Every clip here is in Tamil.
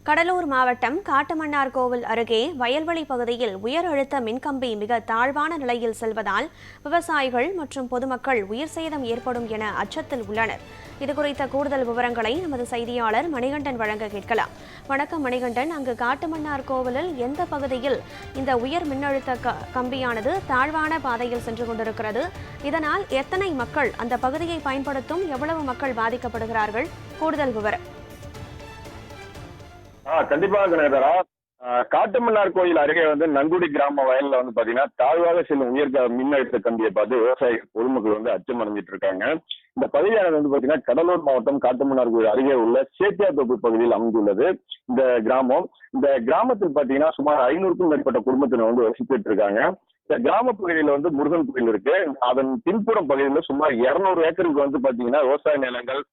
கடலூர் மாவட்டம் காட்டுமன்னார்கோவில் அருகே வயல்வெளி பகுதியில் உயர் அழுத்த மின்கம்பி மிக தாழ்வான நிலையில் செல்வதால் விவசாயிகள் மற்றும் பொதுமக்கள் உயிர் சேதம் ஏற்படும் என அச்சத்தில் உள்ளனர். இதுகுறித்த கூடுதல் விவரங்களை நமது செய்தியாளர் மணிகண்டன் வழங்க கேட்கலாம். வணக்கம் மணிகண்டன், அங்கு காட்டுமன்னார்கோவிலில் எந்த பகுதியில் இந்த உயர் மின்னழுத்த கம்பியானது தாழ்வான பாதையில் சென்று கொண்டிருக்கிறது? இதனால் எத்தனை மக்கள் அந்த பகுதியை பயன்படுத்தும், எவ்வளவு மக்கள் பாதிக்கப்படுகிறார்கள்? கூடுதல் விவரம். கண்டிப்பாக கணேதரா, காட்டுமன்னார் கோயில் அருகே நங்குடி கிராம வயல்ல பாத்தீங்கன்னா தாழ்வாக செல்லும் உயர் மின்னழுத்த கம்பியை பார்த்து விவசாயிகள் பொதுமக்கள் அச்சம் அடைஞ்சிட்டு இருக்காங்க. இந்த பகுதியானது பாத்தீங்கன்னா கடலூர் மாவட்டம் காட்டுமன்னார் கோயில் அருகே உள்ள சேத்தியாத்தோப்பு பகுதியில் அமைந்துள்ளது இந்த கிராமம். இந்த கிராமத்தில் பாத்தீங்கன்னா சுமார் 500க்கும் மேற்பட்ட குடும்பத்தினர் வசித்துட்டு இருக்காங்க. இந்த கிராம பகுதியில முருகன் கோயில் இருக்கு. அதன் பின்புறம் பகுதியில் சுமார் 200 ஏக்கருக்கு பாத்தீங்கன்னா விவசாய நிலங்கள்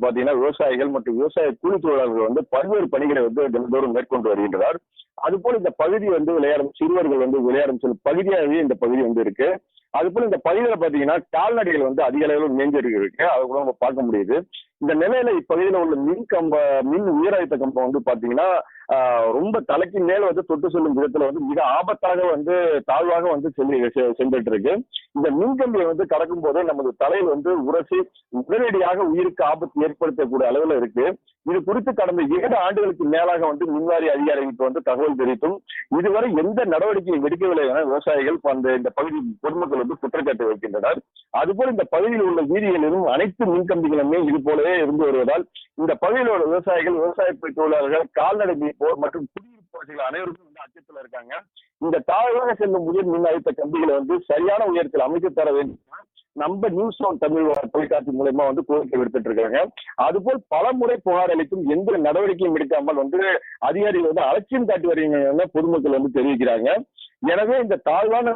பாத்தீங்கன்னா விவசாயிகள் மற்றும் விவசாய கூலி தொழிலாளர்கள் பல்வேறு பணிகளை தினந்தோறும் மேற்கொண்டு வருகின்றனர். அதுபோல இந்த பகுதி விளையாடும் சிறுவர்கள் விளையாடும் சில பகுதியாகவே இந்த பகுதி இருக்கு. அதுபோல இந்த பகுதியில பாத்தீங்கன்னா கால்நடைகள் அதிக அளவில் மேய்ஞ்சிருக்கு இருக்கு. அதை கூட நம்ம பார்க்க முடியுது. இந்த நிலையில இப்பகுதியில உள்ள மின் உயரழுத்த கம்பம் பாத்தீங்கன்னா ரொம்ப தலைக்கு மேல தொட்டு செல்லும் விதத்துல மிக ஆபத்தாக தாழ்வாக சென்றுட்டு இருக்கு. இந்த மின்கம்பியை கடக்கும் போது நமது தலையில் உரசி உடனடியாக உயிருக்கு ஆபத்து ஏற்படுத்தக்கூடிய அளவுல இருக்கு. இது குறித்து கடந்த 7 ஆண்டுகளுக்கு மேலாக மின்வாரி அதிகாரிகளுக்கு தகவல் தெரிவித்தும் இதுவரை எந்த நடவடிக்கையும் எடுக்கவில்லை என விவசாயிகள் இந்த பகுதி பொதுமக்கள் குற்றச்சாட்டு வைக்கின்றனர். அதுபோல இந்த பகுதியில் உள்ள வீதிகளிலும் அனைத்து மின்கம்பிகளுமே இது போலவே இருந்து வருவதால் இந்த பகுதியில் உள்ள விவசாயிகள், விவசாய தொழிலாளர்கள், கால்நடை மீட்போர் மற்றும் குடியிருப்பாளர்கள் அனைவருக்கும் அச்சத்தில் இருக்காங்க. இந்த தாழ்வாக செல்லும் உயர் மின் அழுத்த கம்பிகளை சரியான உயரத்தில் அமைத்து தர வேண்டும் நம்ம நியூஸ் ஆன் தமிழ் தொலைக்காட்சி மூலமா கோரிக்கை விடுத்துட்டு இருக்காங்க. அதுபோல் பல முறை புகார் அளித்தும் எந்த நடவடிக்கையும் எடுக்காமல் அதிகாரிகள் அலட்சியம் காட்டி வருகின்றன பொதுமக்கள் தெரிவிக்கிறாங்க. எனவே இந்த தாழ்வான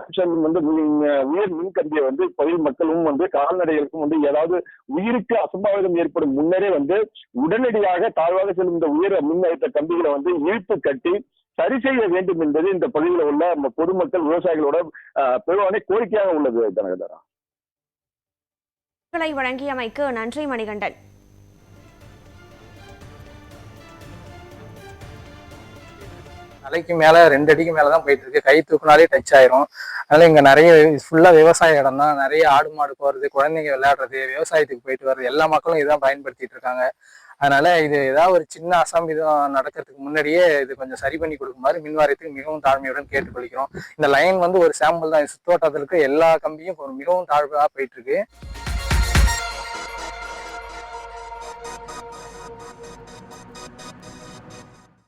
உயர் மின்கம்பியை பகுதி மக்களும் கால்நடைகளுக்கும் ஏதாவது உயிருக்கு அசம்பாவிதம் ஏற்படும் முன்னரே உடனடியாக தாழ்வாக செல்லும் இந்த உயர் மின் அழுத்த கம்பிகளை இழுத்து கட்டி சரி செய்ய வேண்டும் என்பது இந்த பகுதியில் உள்ள பொதுமக்கள் விவசாயிகளோட பெருவான கோரிக்கையாக உள்ளது. கனகதாரா, வழங்கியமைக்கு நன்றி மணிகண்டன். தலைக்கு மேல 2 அடிக்கு மேலதான் போயிட்டு இருக்கு. கை தூக்குனாலே டச் ஆயிரும். அதனால இங்க நிறைய ஃபுல்லா விவசாய இடம் தான். நிறைய ஆடு மாடு போறது, குழந்தைங்க விளையாடுறது, விவசாயத்துக்கு போயிட்டு வர்றது, எல்லா மக்களும் இதான் பயன்படுத்திட்டு இருக்காங்க. அதனால இது ஏதாவது ஒரு சின்ன அசம்பாவிதம் நடக்கிறதுக்கு முன்னாடியே இது கொஞ்சம் சரி பண்ணி கொடுக்குமாறு மின்வாரியத்துக்கு மிகவும் தாழ்மையுடன் கேட்டுக்கொள்கிறோம். இந்த லைன் ஒரு சாம்பிள் தான். சுத்தோட்டத்திற்கு எல்லா கம்பியும் மிகவும் தாழ்வாக போயிட்டு இருக்கு.